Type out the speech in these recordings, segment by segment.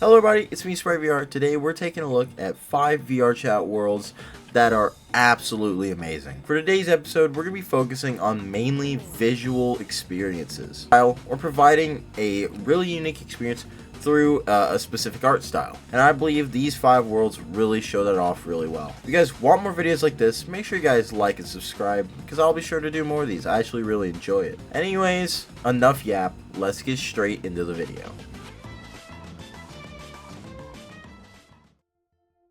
Hello everybody, it's me SpriteVR. Today we're taking a look at 5 VRChat worlds that are absolutely amazing. For today's episode, we're going to be focusing on mainly visual experiences, or providing a really unique experience through a specific art style. And I believe these 5 worlds really show that off really well. If you guys want more videos like this, make sure you guys like and subscribe, because I'll be sure to do more of these. I actually really enjoy it. Anyways, enough yap, let's get straight into the video.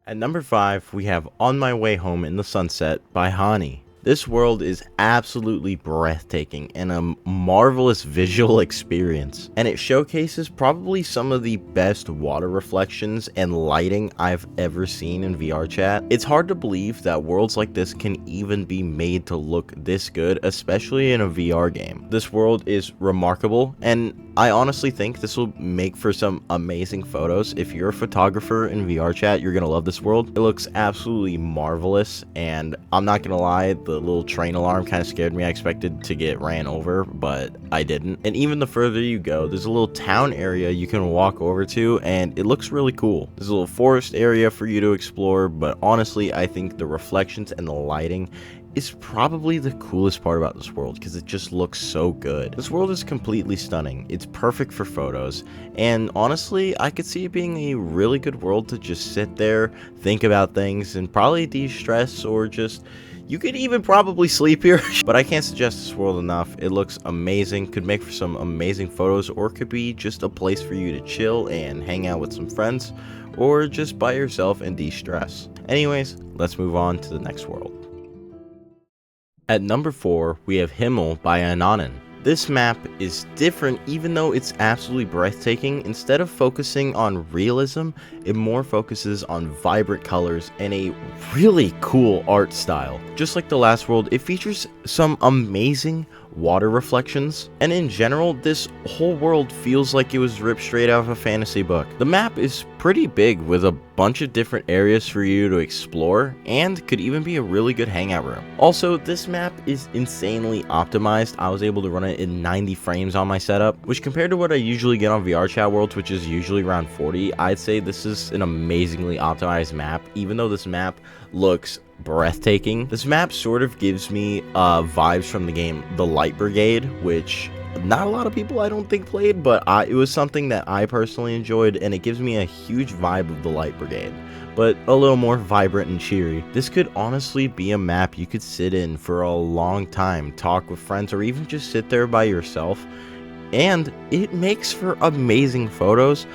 At number 5, we have On My Way Home in the Sunset by Hani. This world is absolutely breathtaking and a marvelous visual experience, and it showcases probably some of the best water reflections and lighting I've ever seen in VRChat. It's hard to believe that worlds like this can even be made to look this good, especially in a VR game. This world is remarkable, and I honestly think this will make for some amazing photos. If you're a photographer in VRChat, you're gonna love this world. It looks absolutely marvelous, and I'm not gonna lie, the little train alarm kind of scared me. I expected to get ran over, but I didn't. And even the further you go, there's a little town area you can walk over to, and it looks really cool. There's a little forest area for you to explore, but honestly, I think the reflections and the lighting is probably the coolest part about this world, because it just looks so good. This world is completely stunning. It's perfect for photos, and honestly, I could see it being a really good world to just sit there, think about things, and probably de-stress, or just, you could even probably sleep here. But I can't suggest this world enough. It looks amazing, could make for some amazing photos, or could be just a place for you to chill and hang out with some friends, or just by yourself and de-stress. Anyways, let's move on to the next world. At number 4, we have Himmel by Ananan. This map is different, even though it's absolutely breathtaking. Instead of focusing on realism, it more focuses on vibrant colors and a really cool art style. Just like the last world, it features some amazing water reflections, and in general, this whole world feels like it was ripped straight out of a fantasy book. The map is pretty big, with a bunch of different areas for you to explore, and could even be a really good hangout room. Also, this map is insanely optimized. I was able to run it in 90 frames on my setup, which compared to what I usually get on VRChat worlds, which is usually around 40, I'd say this is an amazingly optimized map. Even though this map looks breathtaking, this map sort of gives me vibes from the game The Light Brigade, which not a lot of people I don't think played, but it was something that I personally enjoyed, and it gives me a huge vibe of The Light Brigade, but a little more vibrant and cheery. This could honestly be a map you could sit in for a long time, talk with friends, or even just sit there by yourself, and it makes for amazing photos.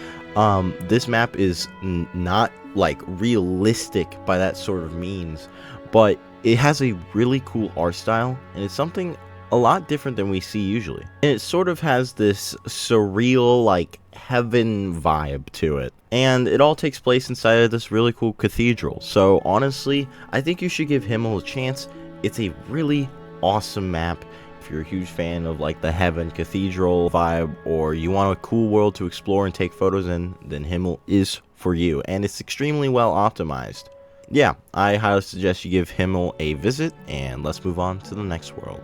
This map is not like realistic by that sort of means, but it has a really cool art style, and it's something a lot different than we see usually. And it sort of has this surreal, like, heaven vibe to it. And it all takes place inside of this really cool cathedral. So honestly, I think you should give Himmel a chance. It's a really awesome map. If you're a huge fan of like the heaven cathedral vibe, or you want a cool world to explore and take photos in, then Himmel is for you, and it's extremely well optimized. Yeah, I highly suggest you give Himmel a visit, and let's move on to the next world.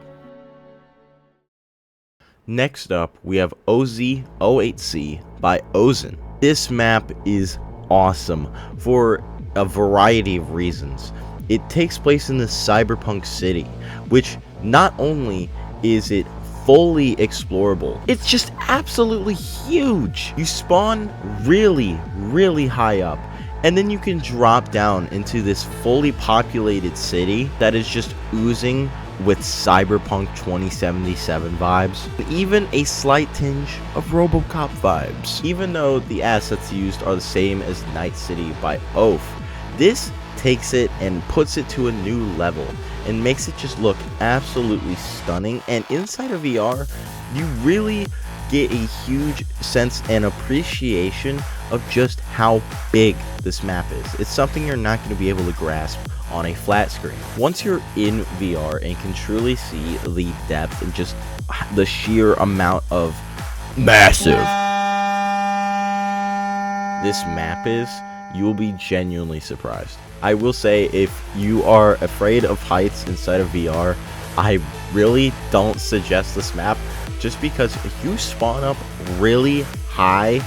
Next up, we have OZ08C by Ozen. This map is awesome for a variety of reasons. It takes place in this cyberpunk city, which not only is it fully explorable, it's just absolutely huge. You spawn really high up, and then you can drop down into this fully populated city that is just oozing with cyberpunk 2077 vibes, even a slight tinge of RoboCop vibes. Even though the assets used are the same as Night City by Oath, this takes it and puts it to a new level and makes it just look absolutely stunning. And inside of VR, you really get a huge sense and appreciation of just how big this map is. It's something you're not going to be able to grasp on a flat screen. Once you're in VR and can truly see the depth and just the sheer amount of massive this map is, you will be genuinely surprised. I will say, if you are afraid of heights inside of VR, I really don't suggest this map, just because if you spawn up really high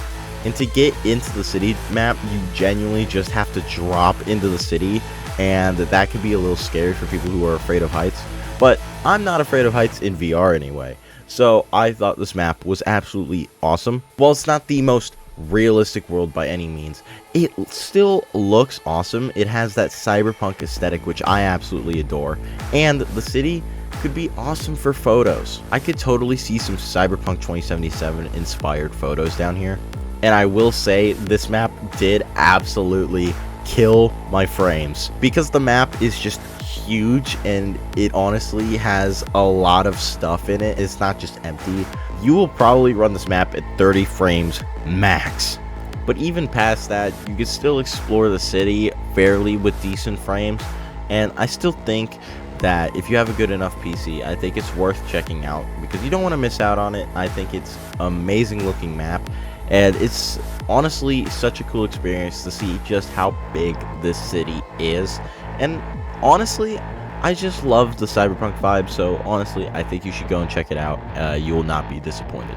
And to get into the city map, you genuinely just have to drop into the city, and that can be a little scary for people who are afraid of heights. But I'm not afraid of heights in VR anyway, so I thought this map was absolutely awesome. While it's not the most realistic world by any means, it still looks awesome. It has that cyberpunk aesthetic, which I absolutely adore, and the city could be awesome for photos. I could totally see some Cyberpunk 2077 inspired photos down here. And I will say, this map did absolutely kill my frames, because the map is just huge and it honestly has a lot of stuff in it. It's not just empty. You will probably run this map at 30 frames max, but even past that, you can still explore the city fairly with decent frames. And I still think that if you have a good enough PC, I think it's worth checking out, because you don't want to miss out on it. I think it's an amazing looking map, and it's honestly such a cool experience to see just how big this city is. And honestly, I just love the cyberpunk vibe, so honestly, I think you should go and check it out. You will not be disappointed.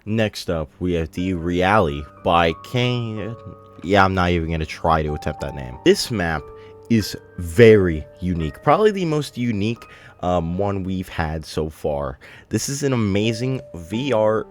Next up, we have Derealiy by Kane. Yeah, I'm not even going to try to attempt that name. This map is very unique, probably the most unique one we've had so far. This is an amazing VR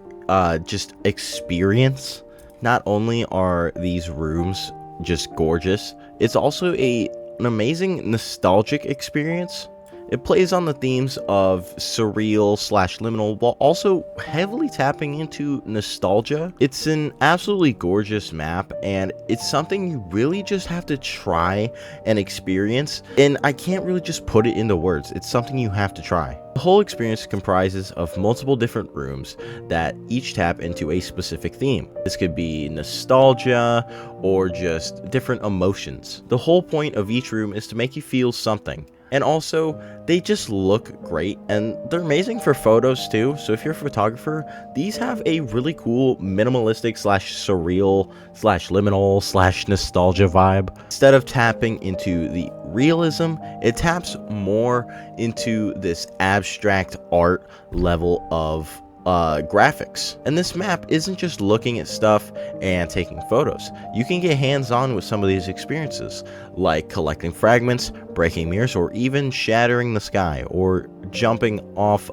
just experience. Not only are these rooms just gorgeous, it's also an amazing nostalgic experience. It plays on the themes of surreal / liminal, while also heavily tapping into nostalgia. It's an absolutely gorgeous map, and it's something you really just have to try and experience. And I can't really just put it into words. It's something you have to try. The whole experience comprises of multiple different rooms that each tap into a specific theme. This could be nostalgia or just different emotions. The whole point of each room is to make you feel something. And also, they just look great, and they're amazing for photos too. So if you're a photographer, these have a really cool minimalistic / surreal / liminal / nostalgia vibe. Instead of tapping into the realism, it taps more into this abstract art level of graphics. And this map isn't just looking at stuff and taking photos. You can get hands-on with some of these experiences, like collecting fragments, breaking mirrors, or even shattering the sky, or jumping off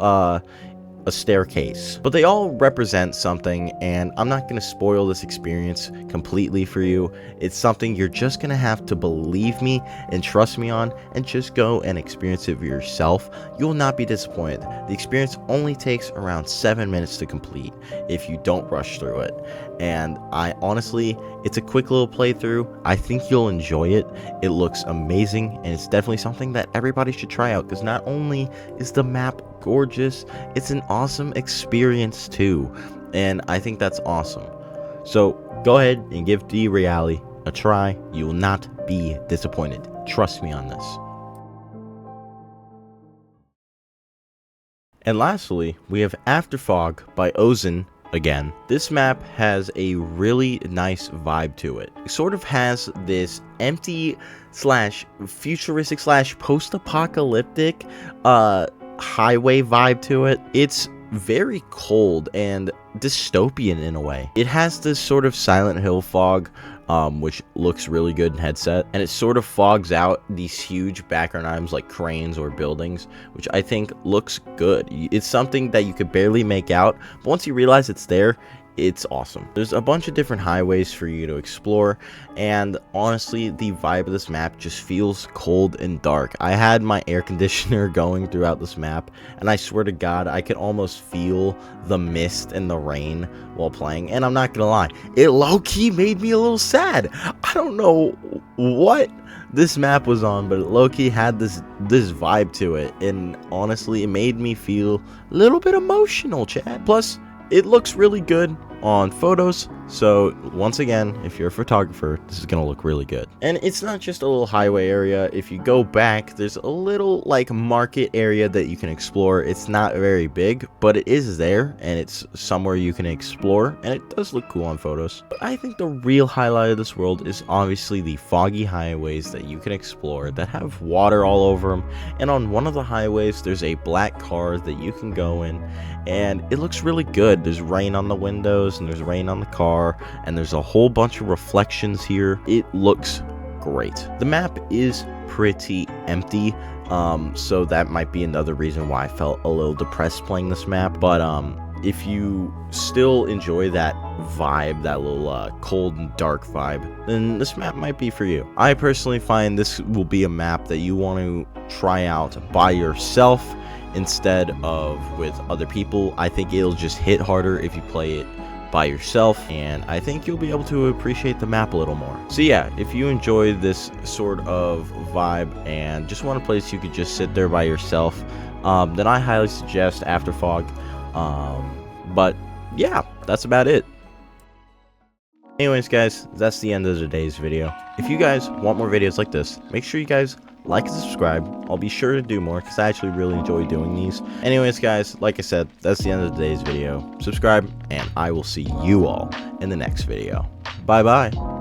a staircase. But they all represent something, and I'm not going to spoil this experience completely for you. It's something you're just going to have to believe me and trust me on, and just go and experience it for yourself. You will not be disappointed. The experience only takes around 7 minutes to complete if you don't rush through it. And I honestly, it's a quick little playthrough. I think you'll enjoy it. It looks amazing, and it's definitely something that everybody should try out, because not only is the map gorgeous, it's an awesome experience too, and I think that's awesome. So go ahead and give Derealiy a try. You will not be disappointed. Trust me on this. And lastly, we have Afterfog by Ozin again. This map has a really nice vibe to it. It sort of has this empty / futuristic / post-apocalyptic highway vibe to it. It's very cold and dystopian in a way. It has this sort of Silent Hill fog, which looks really good in headset, and it sort of fogs out these huge background items like cranes or buildings, which I think looks good. It's something that you could barely make out, but once you realize it's there, it's awesome. There's a bunch of different highways for you to explore, and honestly, the vibe of this map just feels cold and dark. I had my air conditioner going throughout this map, and I swear to God, I could almost feel the mist and the rain while playing, and I'm not gonna lie, it low-key made me a little sad. I don't know what this map was on, but it low-key had this vibe to it, and honestly, it made me feel a little bit emotional, chat. Plus, it looks really good on photos, So once again, if you're a photographer, this is gonna look really good. And it's not just a little highway area. If you go back, there's a little like market area that you can explore. It's not very big, but it is there, and it's somewhere you can explore, and it does look cool on photos. But I think the real highlight of this world is obviously the foggy highways that you can explore that have water all over them. And on one of the highways, there's a black car that you can go in, and it looks really good. There's rain on the windows, and there's rain on the car, and there's a whole bunch of reflections here. It looks great. The map is pretty empty, so that might be another reason why I felt a little depressed playing this map. But if you still enjoy that vibe, that little cold and dark vibe, then this map might be for you. I personally find this will be a map that you want to try out by yourself instead of with other people. I think it'll just hit harder if you play it by yourself, and I think you'll be able to appreciate the map a little more. So yeah, if you enjoy this sort of vibe and just want a place you could just sit there by yourself, then I highly suggest Afterfog. But yeah, that's about it. Anyways guys, that's the end of today's video. If you guys want more videos like this, make sure you guys like and subscribe. I'll be sure to do more because I actually really enjoy doing these. Anyways guys, like I said, that's the end of today's video. Subscribe, and I will see you all in the next video. Bye bye.